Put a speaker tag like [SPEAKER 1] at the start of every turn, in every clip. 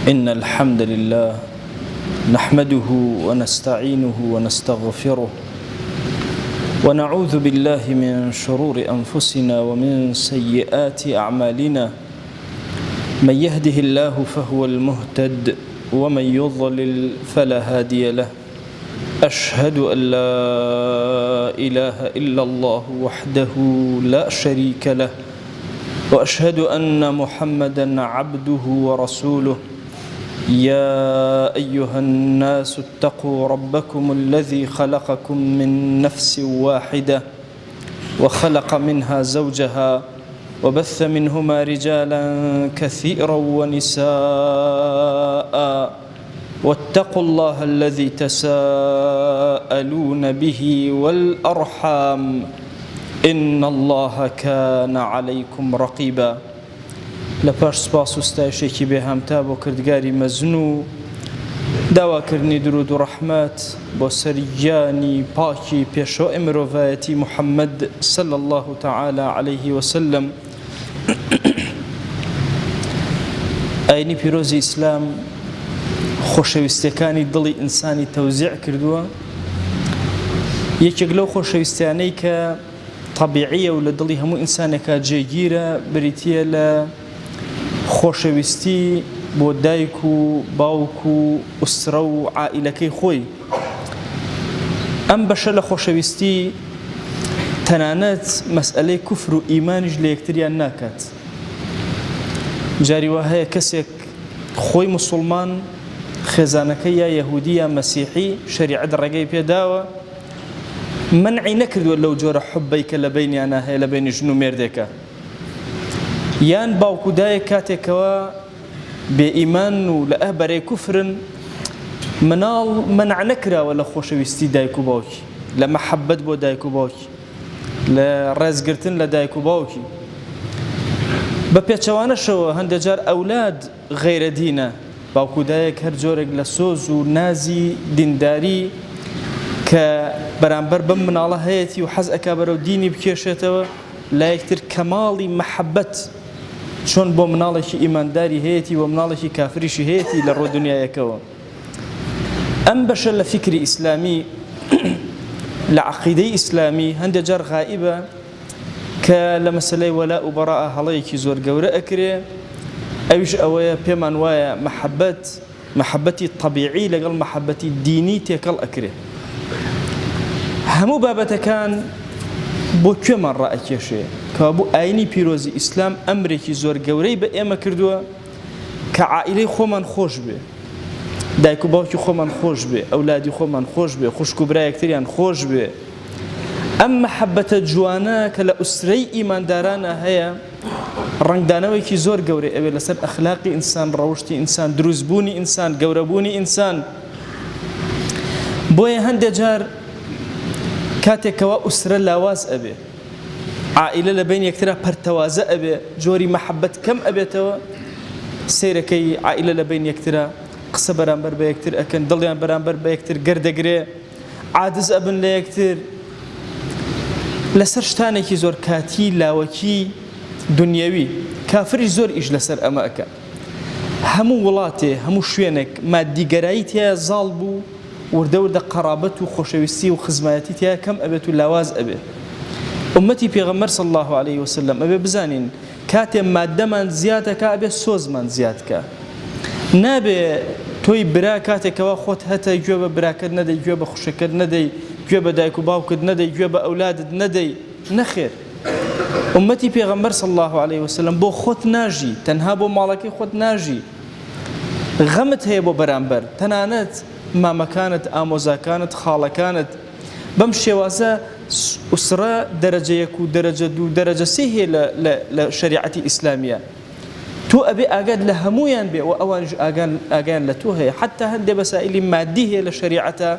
[SPEAKER 1] إن الحمد لله نحمده ونستعينه ونستغفره ونعوذ بالله من شرور أنفسنا ومن سيئات أعمالنا. من يهده الله فهو المهتد ومن يضلل فلا هادي له. أشهد أن لا إله إلا الله وحده لا شريك له، وأشهد أن محمدًا عبده ورسوله. يا أيها الناس اتقوا ربكم الذي خلقكم من نفس واحدة وخلق منها زوجها وبث منهما رجالا كثيرا ونساء، واتقوا الله الذي تساءلون به والأرحام إن الله كان عليكم رقيبا. لپاش سپاس و ستایشێکی بێهامتا بۆ کردگاری مەزن و داواکردنی درود و ڕەحمەت بۆ سەرگیانی پاکی پێشەوەی مرۆڤایەتی محەممەد صلی الله تعالی عليه وسلم. ئاینی پیرۆزی ئیسلام خۆشەویستیەکانی دڵی ئینسانی تەوزیع کردووە. یەکێک لەو خۆشەویستیانەی کە طبیعیە و لە دڵی هەموو ئینسانێکە جێگیرە بریتیە لە خۆشەویستی بۆ دایک و باوک و ئوسرە و عائیلەکەی خۆی. ئەم بەشە لە خۆشەویستی تەنانەت مەسئلەی کوفر و ئیمانیش لە یەکتریان ناکات. جاری وا هەیە کەسێک خۆی موسڵمان خێزانەکەی یا یەهودی یا مەسیحی شەریعەت ڕێگەی پێداوە، منعی نەکردووە لەو جۆرە حوبەی کە لە بینیانە هەیە لە بینی ژن و مێردێکە، یان باوک و دایک کاتێکەوە بێئیمان و لە ئەبەرەی کوفرن مناڵ منع نەکراوە لە خۆشەویستی دایک و باوکی، لە مەحەبەت بۆ دایک و باوکی، لە ڕێزگرتن لە دایک و باوکی. بە پێچەوانەشەوە هەندێک جار ئەولاد غەیرە دینە، باوک و دایک هەر جۆرێک لە سۆز و نازی دینداری کە بەرامبەر بەم مناڵە هەیەی و حەز ئەکا بەرەو دینی بکێشێتەوە، لا یەکتر کەماڵی مەحەبەت چۆن بۆ مناڵێکی ئیمانداری هەیەی و مناڵێکی کافریشی هەیەی لە ڕۆ دنیایەکەوە. ئەم بەشە لە فیکری ئیسلامی لە عەقیدەی ئیسلامی هەندێک جار غائبە کە لە مەسەلەی وەلا و بەڕاء هەڵەیەکی زۆر گەورە ئەکرێ. ئەویش ئەوەیە پێمان وایە مەحەبەتی طەبیعی لەگەڵ مەحەبەتی دینی تێکەڵ ئەکرێ. هەموو بابەتەکان بۆ کوێمان ڕائەکێشێ کەوا بوو ئاینی پیرۆزی ئیسلام ئەمرێکی زۆر گەورەی بە ئێمە کردووە کە عائیلەی خۆمان خۆش بێ، دایک و باوکی خۆمان خۆش بێ، ئەولادی خۆمان خۆش بێ، خوشک و برا یەکتریان خۆش بێ. ئەم مەحەبەتە جوانە کە لە ئوسرەی ئیماندارانە هەیە ڕنگدانەوەیکی زۆر گەورەی ئەوێ لەسەر ئەخلاقی ئینسان، ڕەوشتی ئینسان، دروستبوونی ئینسان، گەورەبوونی ئینسان. بۆیە هەندێک جار کاتێکەوە ئوسرە لاواز ئەبێ، عائیلە لە بین یەکترا پەرتەوازە ئەبێ، جۆری مەحەبەت کەم ئەبێتەوە، سەیرەکەی عائیلە لە بین یەکترا قسە بەرامبەر بە یەکتر ئەکەن، دڵیان بەرامبەر بە یەکتر گەردەگرێ، عاجز ئەبن لە یەکتر لەسەر شتانێکی زۆر کاتی لاوەکی دنیەوی. کافریش زۆر ئیش لەسەر ئەمە ئەکە. هەموو وڵاتێ، هەموو شوێنێک مادیگەرایی تایە زاڵ بوو، وردە وردە قەرابەت و خۆشەویستی و خزمەتی تایە کەم ئەبێت و لاواز ئەبێ. ئومەتی پێغەمبەر صلی الله عليه وسلم ئەبێ بزانین کاتێ مادەمان زیادەکە ئەبێ سۆزمان زیادکە. نابێ تۆی برا کاتێکەوە خۆت هەتە گوێ بە براکەت نەدەی، گوێ بە خوشەکەت نەدەی، گوێ بە دایک و باوکت نەدەی، گوێ بە ئەولادت نەدەی. نەخێر. ئومەتی پێغەمبەر صلی الله عليه وسلم بۆ خۆت ناژی، تەنها بۆ ماڵەکەی خۆت ناژی. غەمت هەیە بۆ بەرامبەر، تەنانەت مامەکانت، ئامۆزاکانت، خاڵەکانت. بەم شێوازە ئوسرە دەرەجە یەک و دەرەجە دوو دەرەجە سێ هەیە لە شەریعەتی ئیسلامیە. تۆ ئەبێ ئاگاد لە هەموویان بێ و ئەوانش ئاگیان لە تۆ هەیە. حتا هەندێک بەسائیلی مادی هەیە لە شەریعەتە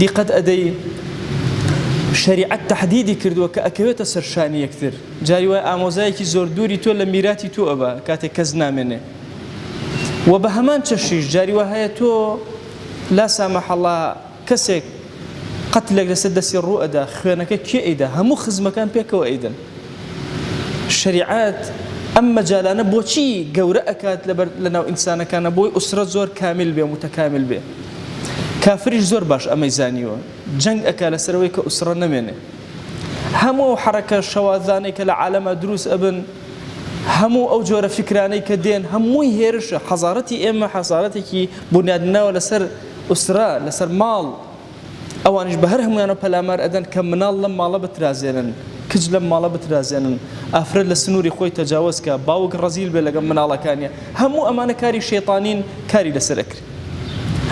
[SPEAKER 1] دیقەت ئەدەی شەریعەت تەحدیدی کردووە کە ئەکەوێتە سەرشانی یەکتر. جاری وایە ئامۆزایەکی زۆر دووری تۆ لە میراتی تۆ ئەبە کاتێک کەس نامێنێ. و بە هەمان چەشیش جاری وا هەیە تۆ لا سامح الله کەسێک قەتلێک لەسەر دەستی ڕوو ئەدا، خوێنەکە کێ ئەیدا؟ هەموو خزمەکان پێکەوە ئەیدن. شەریعەت ئەم مەجالانە بۆچی گەورە ئەکات لەناو ئینسانەکانە بۆی ئوسرە زۆر کامل بێ متەکامل بێ. کافریش زۆر باش ئەمەی زانیوە جەنگ ئەکا لەسەرەوەی کە ئوسرە نەمێنێ. هەموو حرەکە شەوازانەی کە لە عالەمە دروست ئەبن، هەموو ئەو جۆرە فکرانەی کە دێن هەمووی هێرشە. حەزارەتی ئێمە حەزارەتێکی بنیادناوە لەسەر ئوسرە، لەسەر ماڵ. ئەوانش بە هەر هەمویانە پەلامار ئەدەن کە مناڵ لەم ماڵە بترازێنن، کچ لەم ماڵە بترازێنن، ئافرەت لە سنووری خۆی تەجاوزکە، باوک ڕەزیل بێ لەگەڵ مناڵەکانیە. هەموو ئەمانە کاری شەیطانین، کاری لەسەر ئەکرێ.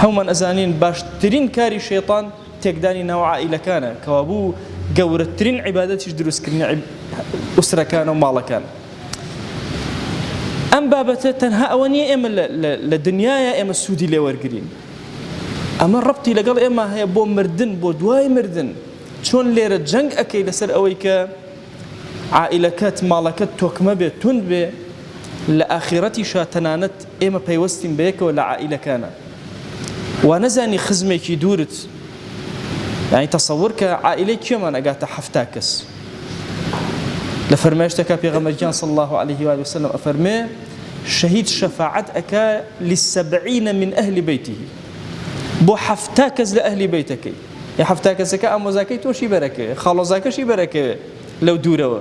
[SPEAKER 1] هەمومان ئەزانین باشترین کاری شەیطان تێکدانی ناو عائیلەکانە، کەوا بوو گەورەترین عیبادەتیش دروستکردنی ئوسرەکانە و ماڵەکان. ئەم بابەتە تەنها ئەوە نییە ئێمە لە دنیایە ئێمە سوودی لێ وەرگرین، ئەمە ڕەبتی لەگەڵ ئێمە هەیە بۆ مردن، بۆ دوای مردن. چۆن لێرە جەنگ ئەکەی لەسەر ئەوەی کە عائیلەکەت ماڵەکەت تۆکمە بێت، تند بێ، لە ئاخرەتیشا تەنانەت ئێمە پەیوەستین بەیەکەوە لە عائیلەکانە. وا نەزانی خزمێکی دوورت، یعنی تەسەوور کە عائیلەی کێمان ئەگاتە 7 کەس. لە فەرمایشتەکە پێغەمبەرجان صلی الله عليه وآله وسلم ئەفەرمێ شەهید شەفاعەت ئەکا ل70 من ئەهلی بەیته، بۆ 7 کەس لە ئەهلی بەیتەکەی. یا 7 کەسەکە ئامۆزاکەی تۆشی بەرەکەوێ، خاڵۆزاکەشی بەرەکەوێ لەو دوورەوە.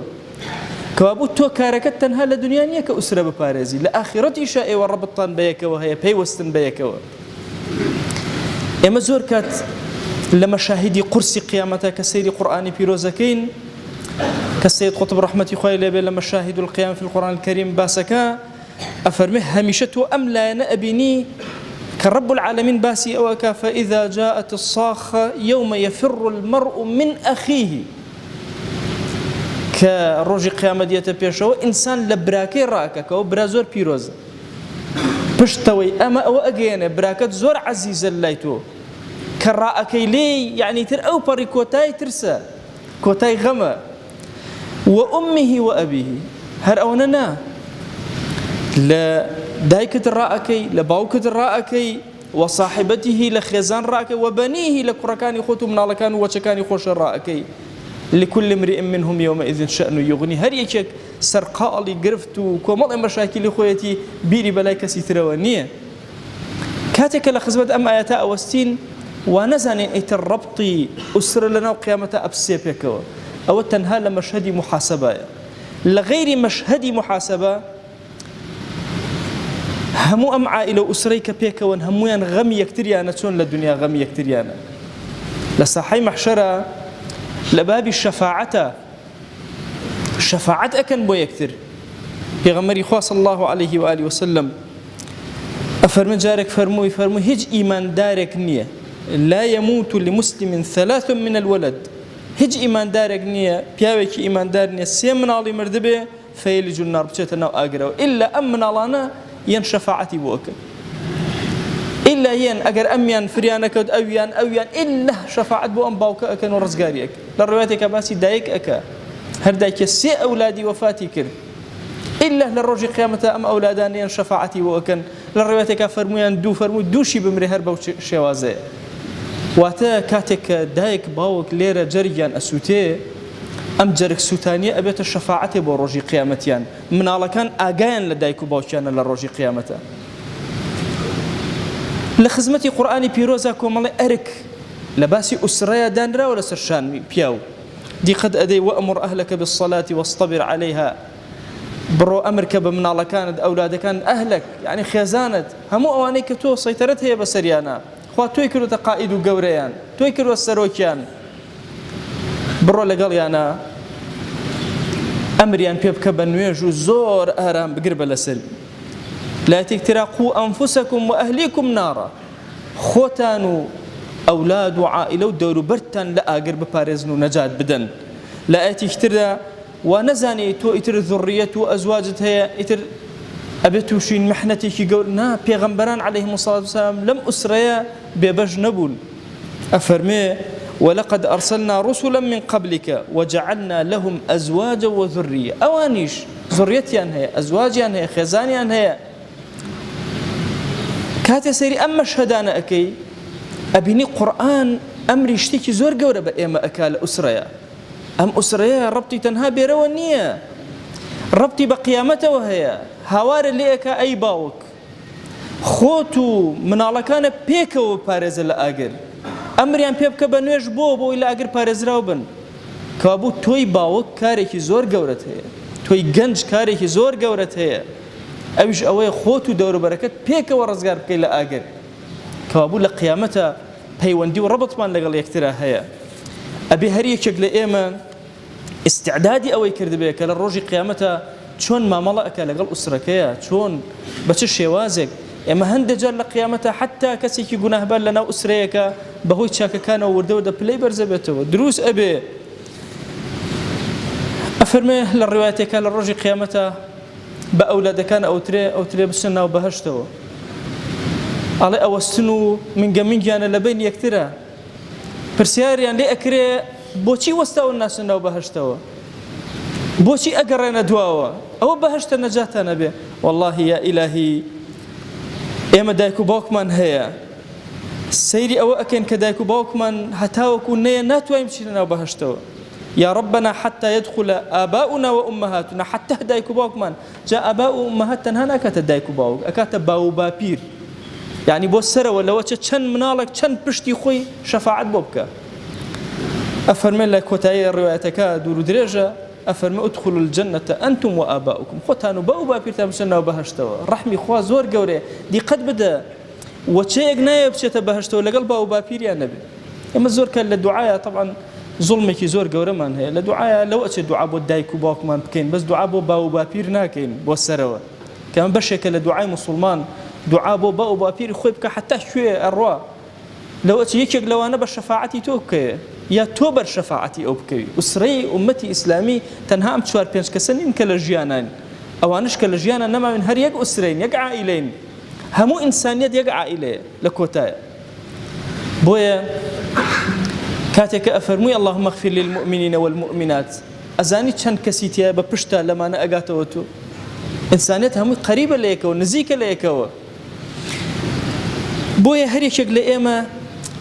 [SPEAKER 1] کەوا بوو تۆ کارەکەت تەنها لە دنیا نییە کە ئوسرە بپارێزی، لە ئاخرەتیشە ئێوە ڕەبتان بەیەکەوە هەیە، پەیوەستن بەیەکەوە. ئێمە زۆر کات لە مەشاهیدی قورسی قیامەتە کە سەیری قورئانی پیرۆزەکەین، کە سید قوتب ڕەحمەتی خوای لێبێ لە مەشاهید القیام في القرآن الكريم باسەکە ئەفەرمێ هەمیشە تۆ ئەم لایەنە ئەبینی کە رب العالمین باسی ئەوەکە فإذا جاءت الصاخة يوم يفر المرء من أخيه، کە ڕۆژی قیامەت دێتە پێشەوە ئینسان لە براکەی ڕاکەکەوە، برا زۆر پیرۆزە، پشتەوەی ئەمە ئەوە ئەگەیەنێ براکەت زۆر عەزیزە لای تۆ، کە ڕائەکەی لێی یعنی تر ئەو پەڕی کۆتای ترسە، کۆتای غەمە. وأمه وأبيه، هەر ئەوەنە نا، لە دایکت ڕائەکەی، لە باوکت ڕائەکەی، وصاحبەتیه لە خێزان ڕائەکەی، وبەنیه لە کوڕەکانی خۆت و مناڵەکان و وەچەکانی خۆشە ڕائەکەی. لكل امرئ منهم يومئذ شأن يغني، هەر یەکێک سەرقاڵی گرفت و کۆمەڵی مەشاکلی خۆیەتی بیری بەلای کەسی ترەوە نییە. کاتێکە لە خزمەت ئەم ئاەتە ئەوەستین وا نەزانین ئیتر ڕەبتی ئوسرە لەناو قیامەتە ئەبسێ پێکەوە، ئەوە تەنها لە مەشهەدی محاسەبەیە. لە غەیری مەشهەدی محاسەبە هەموو ئەم عائیلە و ئوسرەی کە پێکەوەن هەمویان غەمی یەکتریانە، چۆن لە دنیا غەمی یەکتریانە. لە ساحەی مەحشەرە لە بابی شەفاعەتە، شەفاعەت ئەکەن بۆ یەکتر. پێغەمبەری خوا صلی الله عليه وآله وسلم ئەفەرمێ جارێک فەرمووی هیچ ئیماندارێک نییە لا يموت لمسلم 3 من الولد، هیچ ئیماندارێک نییە، پیاوێکی ئیماندار نییە 3 مناڵی مردبێ فەیلج النار بچێتە ناو ئاگرەوە، ئیلا ئەم مناڵانە یەن شەفاعەتی بۆ ئەکەن، ئیلا یەن ئەگەر ئەمیان فریانەکەوت ئەویان ئیلا شەفاعەت بۆ ئەم باوکە ئەکەن و ڕزگاری ئەکەن. لە ڕوایەتێکە باسی دایک ئەکە، هەر دایکە 3 ئەولادی وەفاتی کرد، ئیلا لە ڕۆژی قیامەتە ئەم ئەولادان یەن شەفاعەتی بۆ ئەکەن. لە ڕوایەتێکە فەرموویان فەرمووی دووشی بمرێ هەر بەو شێوازەیە. واتە کاتێک کە دایک باوک لێرە جەرگیان ئەسووتێ، ئەم جەرگ سووتانیە ئەبێتە شەفاعەتێ بۆ ڕۆژی قیامەتیان. مناڵەکان ئاگایان لە دایک و باوکیانە لە ڕۆژی قیامەتە. لە خزمەتی قورئانی پیرۆزە کۆمەڵی ئەرک لە باسی ئوسرەیە دانراوە لەسەر شانی پیاو. دیقەت ئەدەی وەئمر ئەهلەکە بالصەلاة واصطبر عەلەیها، بڕۆ ئەمرکە بە مناڵەکانت ئەولادەکان ئەهلەک یعنی خێزانت، هەموو ئەوانەی کە تۆ سەیتەرەت هەیە بەسەریانە، خوا تۆی کردوتە قائید و گەورەیان، تۆی کردوە سەرۆکیان، بڕۆ لەگەڵیانە ئەمریان پێ بکە بە نوێژ و زۆر ئارام بگر بە لەسەر. لایەتێک ترا قو ئەنفوسەکم و ئەهلیکم نارە، خۆتان و ئەولاد و عائیلە و دەوروبەرتان لە ئاگر بپارێزن و نەجات بدەن. لە ئاەتێک تردا وا نەزانێ تۆ ئیتر ذوڕیەت و ئەزواجت هەیە، ئیتر ئەبێت تووشین محنەتێکی گەور. نا، پێغەمبەران عەلەیهیمو الصەلاة وەسەلام لەم ئوسرەیە بێبەش نەبوون. ئەفەرمێ ولقد أرسلنا رسلا من قبلك وجعلنا لهم أزواجا وذرية، أوانيش ذريتيان هي، أزواجيان هي، خزانيان هي. كاتي سيري أما شهدانا أكي أبيني قرآن أمري اشتكي زور قورة بأيما أكال أسرية. أم أسرية ربطي تنها بيروانية، ڕەبتی بە قیامەتەوە هەیە. هاوارە لێەکە ئەی باوک خۆت و مناڵەکانە پێکەوە پارێزە لە ئاگر، ئەمریان پێ بکە بە نوێژ بۆی لە ئاگر پارێزراو بن. کەوابوو تۆی باوک کارێکی زۆر گەورەت هەیە، تۆی گەنج کارێکی زۆر گەورەت هەیە، ئەویش ئەوەیە خۆت و دەوروبەرەکەت پێکەوە ڕزگار بکەی لە ئاگر. کەوابوو لە قیامەتە پەیوەندی و ڕەبتمان لەگەڵ یەکترا هەیە. ئەبێ هەر یەکێک لە ئێمە استعدادی ئەوەی کردبێ کە لە ڕۆژی قیامەتە چۆن مامەڵە ئەکە لەگەڵ ئوسرەکەیە، چۆن بە چ شێوازێک. ئێمە هەندێک جار لە قیامەتە حتا کەسێکی گوناهبار لەناو ئوسرەیەکە بەهۆی چاکەکانەوە وردەوە دەپلەی بەرزە بێتەوە. دروست ئەبێ ئەفەرمێ لە ڕێوایەتێکە لە ڕۆژی قیامەتە بە ئەولادەکان ئەوترێ بچن ناو بەهەشتەوە، ئەڵێ ئەوەستن و منگەمینگیانە لە بین یەکترە. پرسیاریان لێ ئەکرێ بۆچی وەستاون ناچن ناو بەهەشتەوە، بۆچی ئەگەڕێنە دواوە، ئەوە بەهەشتە نەجاتانە بێ. وەڵڵاهی یا ئیلاهی ئێمە دایک و باوکمان هەیە، سەیری ئەوە ئەکەین کە دایک و باوکمان هەتاوەکو نەیە ناتوانین بچینە ناو بەهەشتەوە. يا ربنا حتى يدخل آباؤنا وأمهاتنا حتى دايكو باوكمان جاء آباء وأمهات تنها نكات دايكو باوك أكات باو بابير، يعني بو السرة ولا وجه چن منالك چن بشتي خوي شفاعت بوبكا. أفرمي لك وتاي روايتك دور درجة أفرمي ادخلوا الجنة أنتم وآباؤكم خوتانو باو بابير تمشنا وبهشتوا رحمي خوا زور قوري دي قد بدا وشيء نايب شيء تبهشتوا لقلب باو بابير يا نبي. أما زور كان للدعاء طبعا ظلمێکی زۆر گەورەمان هەیە لە دوعاە لەو ئەچێت دوعا بۆ دایک و باوکمان بکەین، بەس دوعا بۆ باو و باپیر ناکەین بۆ سەرەوە، کەمە بەشێکە لە دوعای مسلمان دوعا بۆ باو و باپیری خۆی بکە حتا شوێ ئەڕوا لەو ئەچ یەکێک لەوانە بە شەفاعەتی تۆ بکەیە یا تۆ بەر شەفاعەتی ئەو بکەوی. ئوسرەی ئومەتی ئیسلامی تەنها ئەم 4-5 کەسە نین کە لە ژیانان، ئەوانش کە لە ژیانە نەماوین هەر یەک ئوسرەین، یەک عائیلەین، هەموو ئینسانیەت یەک عائیلەیە لە کۆتایە. بۆیە كاتك أفرمي اللهم اغفر للمؤمنين والمؤمنات أزاني چند كسي تيا بپشتا لما أنا أقاتوتو إنسانيتها هم قريبة ليك ونزيكة ليك بويا هريشك لإيما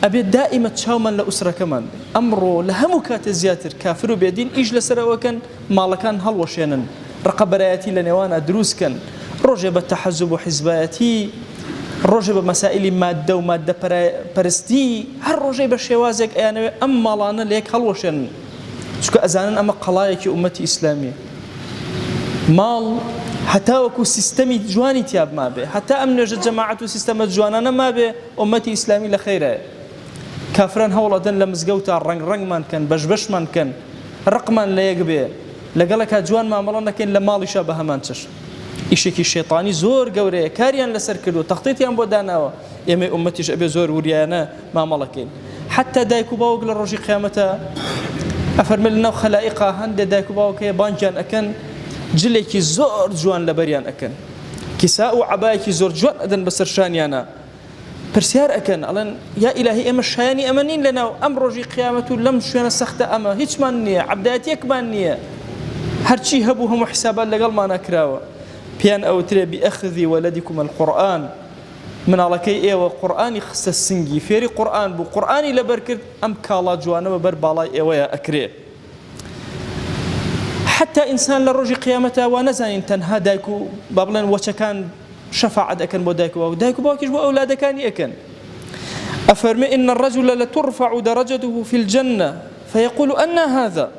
[SPEAKER 1] أبي دائما تشاوما لأسرة كمان أمره لهمو كات زياتر كافر بيدين إيج لسرا وكان مالكان هلوشينن رقبرياتي لنوانا دروس كان رجب التحزب وحزباتي ڕۆژێ بە مەسائلی مادە و مادە پەرستی هەر ڕۆژەی بە شێوازێک ئەیانەوێ ئەم ماڵانە لێک هەڵوەشێن، چونکە ئەزانن ئەمە قەڵایەکی ئومەتی ئیسلامیە. ماڵ هەتاوەکو سیستەمی جوانی تیاب مابێ، هەتا ئەم نوێژە جەماعەت و سیستەمە جوانانە مابێ ئومەتی ئیسلامی لە خەیرایە. کافران هەوڵەدەن لە مزگەوتا ڕەنگ کەن بەشبەشمان کەن ڕقمان لە یەک بێ لەگەڵەکە جوان مامەڵە نەکەین لە ماڵیشا بە هەمان چش. ئیشێکی شێطانی زۆر گەورەیە کاریان لەسەر کردو تەختیتیان بۆ داناوە، ئێمە ئومەتیش ئەبێ زۆر وریانە مامەڵەکەین. حتا دایک و باوک لە ڕۆژی قیامەتە ئەفەرمێ لەناو خەلائیقا هەندێک دایک و باوکەیە بانگیان ئەکەن جلێکی زۆر جوان لەبەریان ئەکەن، کیسا و عەبایەکی زۆر جوان ئەدەن بەسەر شانیانە، پرسیار ئەکەن ئەڵێن یا ئیلاهی ئێمە شایانی ئەمە نین لەناو ئەم ڕۆژی قیامەت و لەم شوێنە سەختە ئەمە هیچمان نییە، عەبدایەتێکمان نییە، هەرچی هەبوو هەموو حیسابات لەگەڵمان نەکراوە. بيان أو ترى بأخذ ولدكم القرآن من على كي إيه وقرآني خص السنجي فيري قرآن بو قرآني لبركت أم كالا جوانا وبر بالاي إيه أكري حتى إنسان للرجي قيامته ونزان تنها دايكو بابلن وشكان شفاعة أكن بو دايكو باكيش بو أولاد كان يكن. أفرمي إن الرجل لترفع درجته في الجنة فيقول أن هذا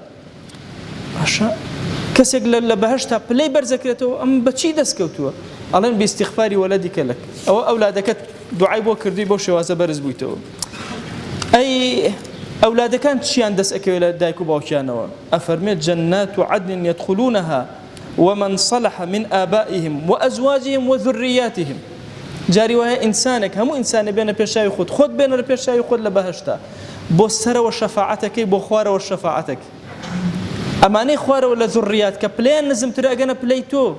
[SPEAKER 1] كسيك لبهشتها بلاي برزكرته أم بتشي دسكوتوا ألين باستغفار ولدك لك أو أولادك دعاء بو كردي بو شوازة برز بويتو أي أولادك كانت شي عندس أكيد دايكو باوكيانوا. أفرمي جنات عدن يدخلونها ومن صلح من آبائهم وأزواجهم وذرياتهم جاري وهي إنسانك هم إنسان بين بيشاي خود بين بيشاي خود لبهشتها بو السر وشفاعتك بو خوار وشفاعتك أماني خوار ولا ذريات كبلين نزم تراجعنا بليتو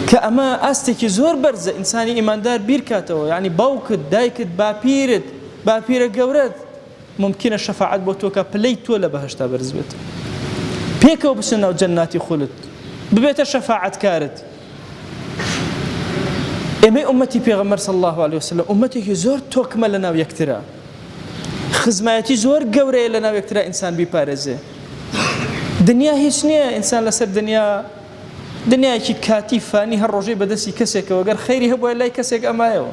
[SPEAKER 1] كأما أستك زور برزة إنساني إيماندار بيركاته يعني باوكت دايكت بابير جورد ممكن الشفاعة بوتوكا بليتو لبهشتا برزبت بيكو بسنا وجناتي خلد ببيت الشفاعة كارت. إمي أمتي بيغمر صلى الله عليه وسلم أمتي زور توكمل لنا ويكترا خزماتي زور جوري لنا ويكترا إنسان بيبارزه دنیا هیچ نییە ئینسان لەسەر دنیایەکی کاتی فانی هەر ڕۆژەی بەدەستی کەسێکەوە گەر خەیری هەبووە لای کەسێک ئەمایەوە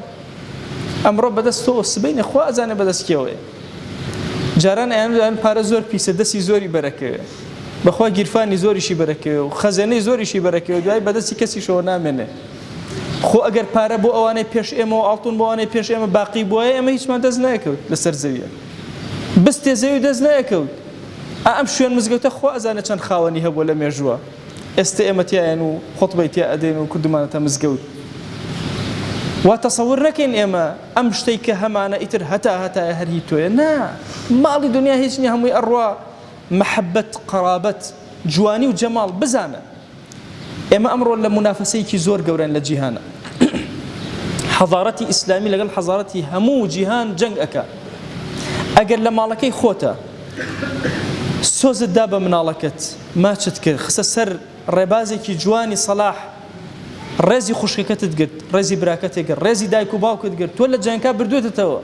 [SPEAKER 1] ئەمڕۆ بەدەست تۆ سبەینە خوا ئەزانێ بەدەستکەوەیە جاران ئەیان پارە زۆر پیسە دەستی زۆری بەرەکەوێ بەخوا گیرفانی زۆریشی بەرەکەوێ و خەزێنەی زۆریشی بەرەکەوێ دوای بەدەستی کەسیشەوە نامێنێ خۆ ئەگەر پارە بۆ ئەوانەی پێش ئێمە و ئاڵتون بۆ ئەوانەی پێش ئێمە باقی بووە ئێمە هیچمان دەست نایەکەوت لەسەر زەویە بستێ زەوی دەست نایەکەوت ئەم شوێن مزگەوتە خۆ ئەزانە چەند خاوەنی هەبووە لە مێژووە ئێستا ئێمە تیایەن و خۆتبەی تیا ئەدەین و کردمانەتە مزگەوت وا تەسەوور نەکەین ئێمە ئەم شتەی کە هەمانە ئیتر هەتایە هەر هی تۆیە نا ماڵی دنیا هیچ نییە هەمووی ئەڕوا محەبەت قەرابەت جوانی و جەماڵ بزانە ئێمە ئەمڕۆ لە منافەسەیەکی زۆر گەورەن لە جیهانە حەضارەتی ئیسلامی لەگەڵ حەضارەتی هەموو جیهان جەنگ ئەکا ئەگەر لە ماڵەکەی خۆتە سۆزت دا بە مناڵەکەت ماچت کرد خسە سەر ڕێبازێکی جوانی سەلاح ڕێزی خوشکەکەتت گرت ڕێزی براکەتێک گرت ڕێزی دایک و باوکت گرت تۆ لە جەنگا بردوێتەوە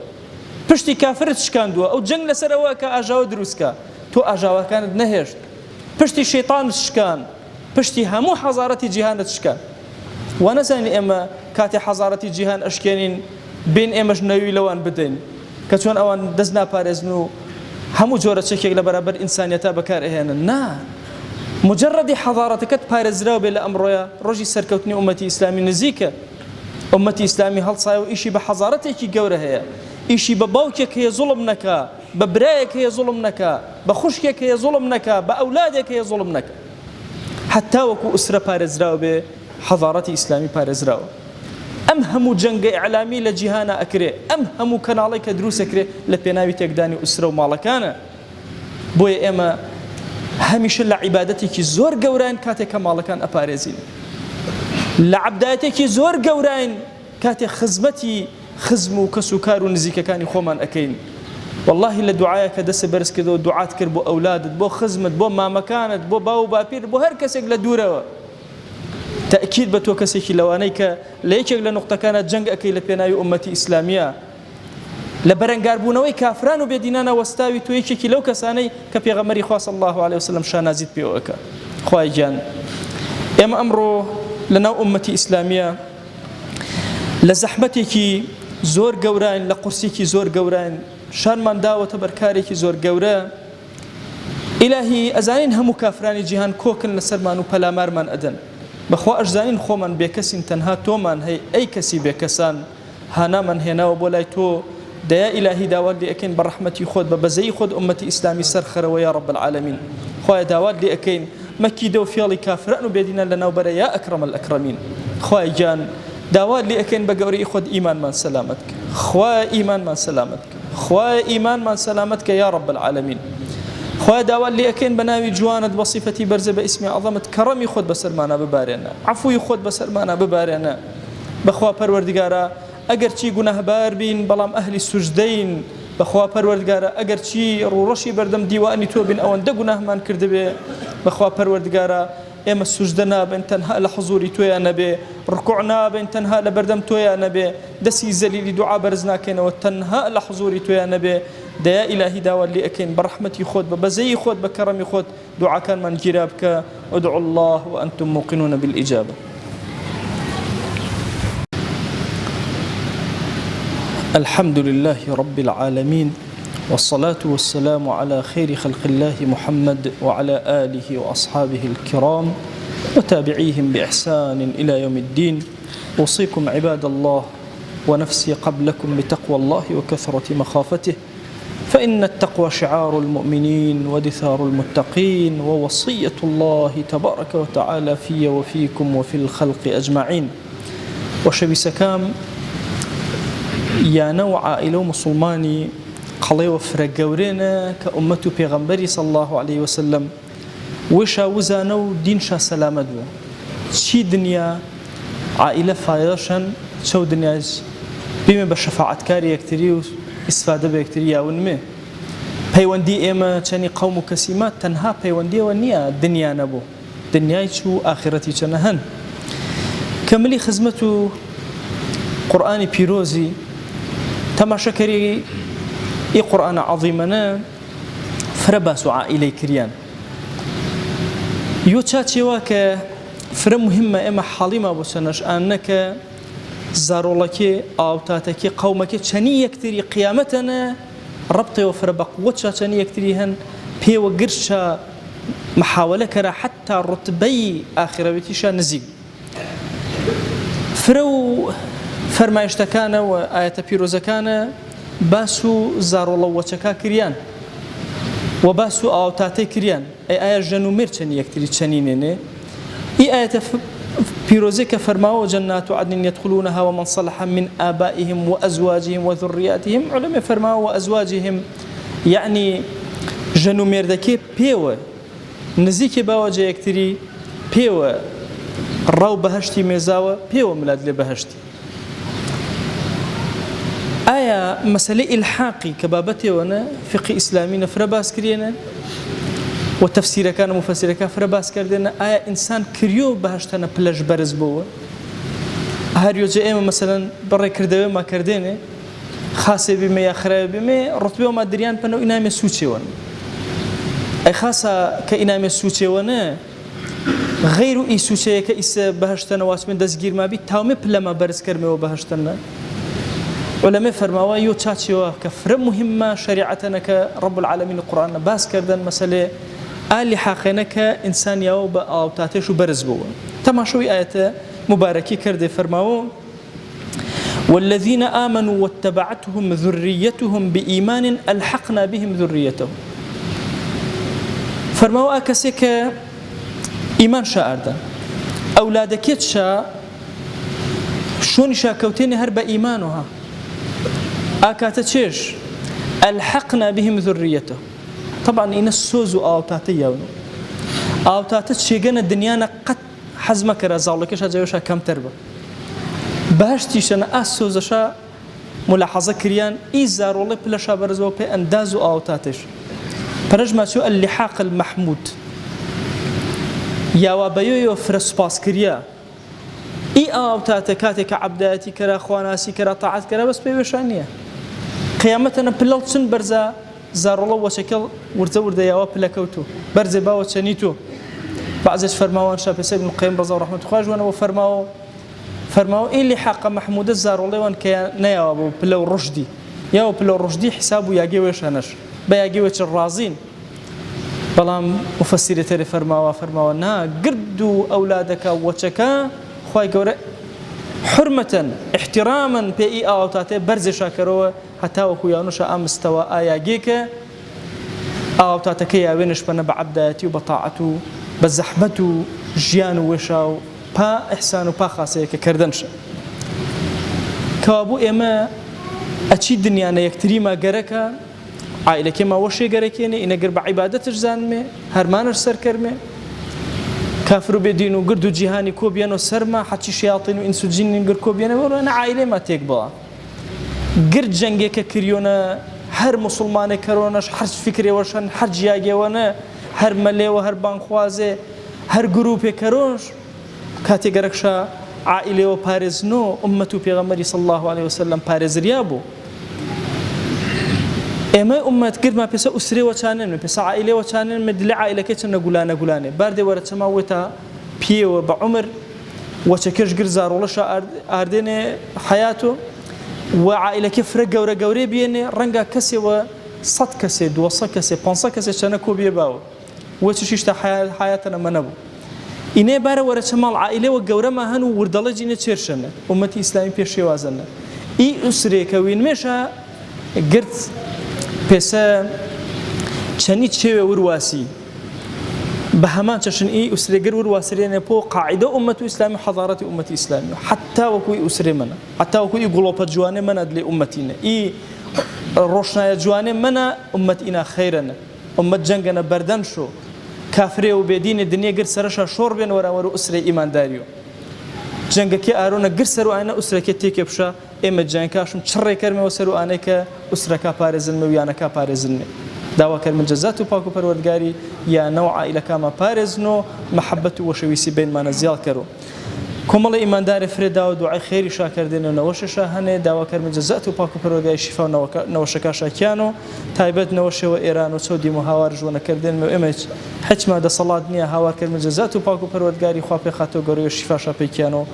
[SPEAKER 1] پشتی کافرت شکاندووە ئەو جەنگ لەسەرەوە کە ئاژاوە دروستکە تۆ ئاژاوەکانت نەهێشت پشتی شەیطانت شکان پشتی هەموو حەضارەتی جیهانت شکان وا نەزانین ئێمە کاتی حەضارەتی جیهان ئەشکێنین بین ئێمەش نەوی لەوان بدەین کە چۆن ئەوان دەست ناپارێزن و هەموو جۆرە چەکێک لە بەرامبەر ئینسانیەتا بەکار ئەهێنن نا مجردی حەضارەتەکەت پارێزراو بێ لە ئەمڕۆیە ڕۆژی سەرکەوتنی ئومەتی ئیسلامی نزیکە ئومەتی ئیسلامی هەڵسایە و ئیشی بە حەضارەتێکی گەورە هەیە ئیشی بە باوکێک هەیە زوڵم نەکا بە برایەک هەیە زوڵم نەکا بە خوشکێک هەیە زوڵم نەکا بە ئەولادێک هەیە زوڵم نەکا حتا وەکو ئوسرە پارێزراو بێ حەضارەتی ئیسلامی پارێزراوە ئەم هەموو جەنگە ئیعلامی لە جیهانە ئەکرێ ئەم هەموو کەناڵی کە دروست ئەکرێ لە پێناوی تێکدانی ئوسرە و ماڵەکانە بۆیە ئێمە هەمیشە لە عیبادەتێکی زۆر گەورەین کاتێک کە ماڵەکان ئەپارێزین لە عەبدایەتێکی زۆر گەورەین کاتێک خزمەتی خزم و کەس و کار و نزیکەکانی خۆمان ئەکەین والله لە دوعایە کە دەسە بەرز کردەوە دوعات کرد بۆ ئەولادت بۆ خزمت بۆ مامەکانت بۆ باو و باپیر بۆ هەر کەسێک لە دوورەوە تأكيد بە تۆ کەسێکی لەوانەی کە لە یەکێک لە نوقتەکانە جەنگ ئەکەی لە پێناوی ئومەتی ئیسلامیە لە بەرەنگاربوونەوەی کافران و بێدینانە وەستاوی تۆ یەکێکی لەو کەسانەی کە پێغەمبەری خوا صلی الله عليه وسلم شانازیت پێوە ئەکا خوای گیان ئێمە ئەمڕۆ لەناو ئومەتی ئیسلامیە لە زەحمەتێکی زۆر گەورەین لە قورسێکی زۆر گەورەین شانمان داوەتە بەرکارێکی زۆر گەورە ئیلاهی ئەزانین هەموو کافرانی جیهان کۆکن لەسەرمان و پەلامارمان ئەدەن بەخوا ئەشزانین خۆمان بێکەسین تەنها تۆمان هەی ئەی کەسی بێکەسان هانامان هێناوە بۆ لای تۆ دەیا ئیلاهی داوات لێ ئەکەین بە ڕەحمەتی خۆت بە بەزەی خۆت ئومەتی ئیسلامی سەرخەرەوە یا رب العالمین خوایە داوات لێ ئەکەین مەکیدە و فێڵی کافران و بێدینان لەناوبەرە یا ئەکرەم الئەکرەمین خوایە گیان داوات لێ ئەکەین بە گەورەی خۆت ئیمانمان سەلامەت کە خوایە ئیمانمان سەلامەت کە خوایە ئیمانمان سەلامەت کە یا رب العالمین خوای داوات لێ ئەکەین بە ناوی جوانت بە صیفەتی بەرزە بە ئیسمی عەظەمت کەڕەمی خۆت بەسەرمانە ببارێنە عەفوی خۆت بەسەرمانە ببارێنە بەخوا پەروەردگارە ئەگەر چی گوناهبار بین بەڵام ئەهلی سوژدەین بەخوا پەروەردگارە ئەگەر چی ڕوڕەشی بەردەم دیوانی تۆ بین ئەوەندە گوناهمان کردبێ بەخوا پەروەردگارە ئێمە سوژدە نابن تەنها لە حضوری تۆیان نەبێ ڕکوع نابن تەنها لە بەردەم تۆیان نەبێ دەستی زەلیلی دوعا بەرز ناکەینەوە تەنها لە حضوری تۆیان نەبێ دەیا ئیلاهی داوات لێ ئەکەین بە ڕەحمەتی خۆت بە بەزەی خۆت بە کەڕەمی خۆت دوعاکانمان گیرا بکە ادعوا الله وأنتم موقنون بالإجابة الحمد لله رب العالمين والصلاة والسلام على خير خلق الله محمد وعلى آله وأصحابه الكرام وتابعيهم بإحسان إلى يوم الدين أوصيكم عباد الله ونفسي قبلكم بتقوى الله وكثرة مخافته فإن التقوى شعار المؤمنين ودثار المتقين ووصية الله تبارك وتعالى في وفيكم وفي الخلق أجمعين وشبي سكام يا نوع عائلة مسلماني قڵێوە فرەگەورێنە کە ئومەت و پێغەمبەری صلی الله عليه وسلم وشا وزانە و دینشا سەلامەت بووە چی دنیا عائلە فایدەشەن چەو دنیاش بێمە بە شەفاعەتکاری یەکتری و ئیسفادە بە یەکتری یاونمێ پەیوەندی ئێمە چەنی قەوم و کەسیمات تەنها پەیوەندیەوە نییە دنیا نەبوو دنیای چ و ئاخرەتی چەنە هەن کەملی خزمەت و قورئانی پیرۆزی تەماشەکەری ئی قورآن عظیمەنە فرە باس و عائیلەی کریان يو تشاتي واك فرم مهمة إما حاليما بوسنش أنك زارولكي أو تاتكي قومك شني يكتري قيامتنا ربطي وفربق وتشا شني يكتريهن بي وقرشا محاولة كرا حتى رتبي آخر بيتيشا نزيق فرو فرمايشتكانا وآية بيروزكانا باسو زارولو وتشكا كريان وباسو أو تاتي كريان أي آية جنومير شني يكتري شنينيني إي آية بيروزيك فرماو جنات عدن يدخلونها ومن صلح من آبائهم وأزواجهم وذرياتهم علماء فرماو وأزواجهم يعني جنومير دكي بيوه نزيكي باوجه يكتري بيوه الراو بهشتي ميزاوه بيوه ملاد لبهشتي آية مسألة إلحاقي كبابتي وانا فقه إسلامي نفر باس كرينا وتفسير كان مفسر كان فر باس كردنا آية إنسان كريو بهشتنا بلاش برز بوه هر يوجه إما مثلا بري كردوه ما كردينه خاصة بما يخرب بما رتبه ما دريان بنو إنامي سوتشي وانا أي خاصة كإنامي سوتشي وانا غير إي سوتشي كإس بهشتنا واسمن دزگير ما بي تاومي بلا ما برز كرمي وبهشتنا علماء فرماوا يو تشاتشوا كفر مهمة شريعتنا كرب العالمين القرآن باس كردن مسألة آل حقنا كإنسان يوب أو تاتيشو برز بوا تماشوي آية مباركة كرد فرماوا والذين آمنوا واتبعتهم ذريتهم بإيمان ألحقنا بهم ذريتهم فرماوا كسيك إيمان شاء أولادك يتشا شون شاكوتين هرب إيمانها أكاتا تشيش ألحقنا بهم ذريته طبعا إن السوز أو تاتي أو تاتي تشيغن الدنيا قد حزمك رزاولكش هجاوشا كم تربة بهشتيشن أسوزشا ملاحظة كريان إيزار والله بلا شابرزو بي أندازو أو تاتيش فرجما شو اللحاق المحمود يا وابيو فرس باس كريا إي أو تاتكاتك عبداتي كرا خواناسي كرا طاعت كرا بس بيوشانية قيامتنا بلالتسن برزا زار الله وشكل ورزا يا وابلا كوتو برزا باو تشانيتو بعض فرماوان شاب سيد ابن القيم رضا ورحمة الله وانا فرماو إيه اللي حق محمود الزار الله وان كان نيا ابو بلا الرشدي يا بلا الرشدي حسابه ياجي ويشانش بياجي ويش الرازين بلام مفسر تري فرماوا نا قردوا اولادك وشكا خواهي قوري حرمة احتراما بي او تاتي برز شاكروا حتى وكو يانوشا امستوى آيا جيكا او تاتكي ياوينش بنا بعبداتي وبطاعته بزحمته جيانو وشاو با احسانو با خاصيك كردنش كوابو اما اتشي دنيا انا يكتري ما قركا عائلة كما وشي قركيني انا قرب عبادتش زانمي هرمانش سركرمي كافروا بدينو قردو جهاني كوبيانو سرما حتى شياطين وإنسو جنين قر كوبيانو ولو أنا عائلة ما تيقبوا قرد جنگي كريونا هر مسلماني كروناش هر فكري وشان هر جياجي وانا هر ملي وهر بانخوازي هر جروبي كرونش كاتي قرقشا عائلة وبارزنو أمتو بيغمري صلى الله عليه وسلم بارز ريابو اما امت قد ما بس اسري وچانن بس عائله وچانن مدل عائله كتن غلانه بارده ورتما وتا بيو بعمر وشكش غرزار ولا شا اردنه حياته وعائله كيف رغوري بين رنگا كسي و صد كسي دوص كسي بانص كسي شنكو بيباو وتشيشتا حياتنا منبو اني بار ورتما العائله وغوره ما هنو وردلجينه تشيرشن امتي اسلامي بيشي وازن اي اسري كوين مشا قرت بس شنيت شيء ورواسي بهمان تشن إيه أسرة ورواسرين بو قاعدة أمة إسلام حضارة أمة إسلام حتى وكوي أسرة منا حتى وكوي قلوب جوانه منا دل أمتنا إيه روشنا جوانه منا أمتنا خيرنا أمة جنگنا بردن شو كافرة وبدين الدنيا غير سرشا شوربين ورا أسرة إيمان داريو جنگ كي أرونا غير سرو أنا أسرة كتيك بشا إما جنكاشم شر كرمه وسرو أنا كأسرة كبارزن ويانا كبارزن دعوة كرم جزاته باكو پروردگاری يا نوع إلى كما بارزنو محبته وشويسي بين ما نزيال كرو كمال إيمان دار فريدا ودعاء خير شاكر دين نوش شاهنة دعوة كرم جزاء وباكو بروداي شفاء نوش كاشاكيانو تايبت نوش وإيران وسعودي مهاورج ونكردين مؤمج حكمة دا صلاة نية هاور كرم جزاء وباكو بروداي خافي خاتو غوريو شفاء شابيكيانو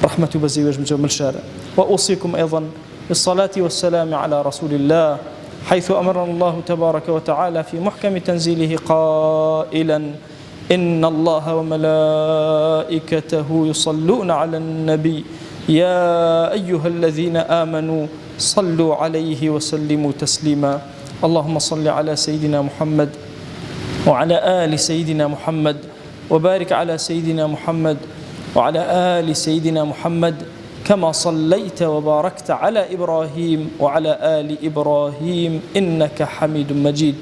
[SPEAKER 1] رحمة بزيوج مجمل شارع. وأوصيكم أيضا بالصلاة والسلام على رسول الله حيث أمرنا الله تبارك وتعالى في محكم تنزيله قائلا إن الله وملائكته يصلون على النبي يا أيها الذين آمنوا صلوا عليه وسلموا تسليما. اللهم صل على سيدنا محمد وعلى آل سيدنا محمد وبارك على سيدنا محمد وعلى آل سيدنا محمد كما صليت وباركت على إبراهيم وعلى آل إبراهيم إنك حميد مجيد.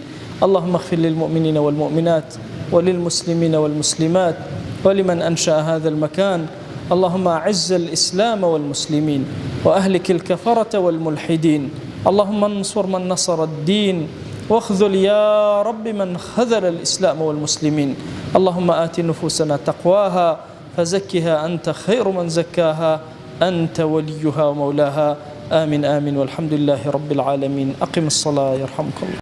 [SPEAKER 1] اللهم اغفر للمؤمنين والمؤمنات وللمسلمين والمسلمات ولمن أنشأ هذا المكان. اللهم أعز الإسلام والمسلمين وأهلك الكفرة والملحدين. اللهم انصر من نصر الدين واخذل يا رب من خذل الإسلام والمسلمين. اللهم آت نفوسنا تقواها فزكها أنت خير من زكاها أنت وليها ومولاها. آمين آمين والحمد لله رب العالمين. أقم الصلاة يرحمك الله.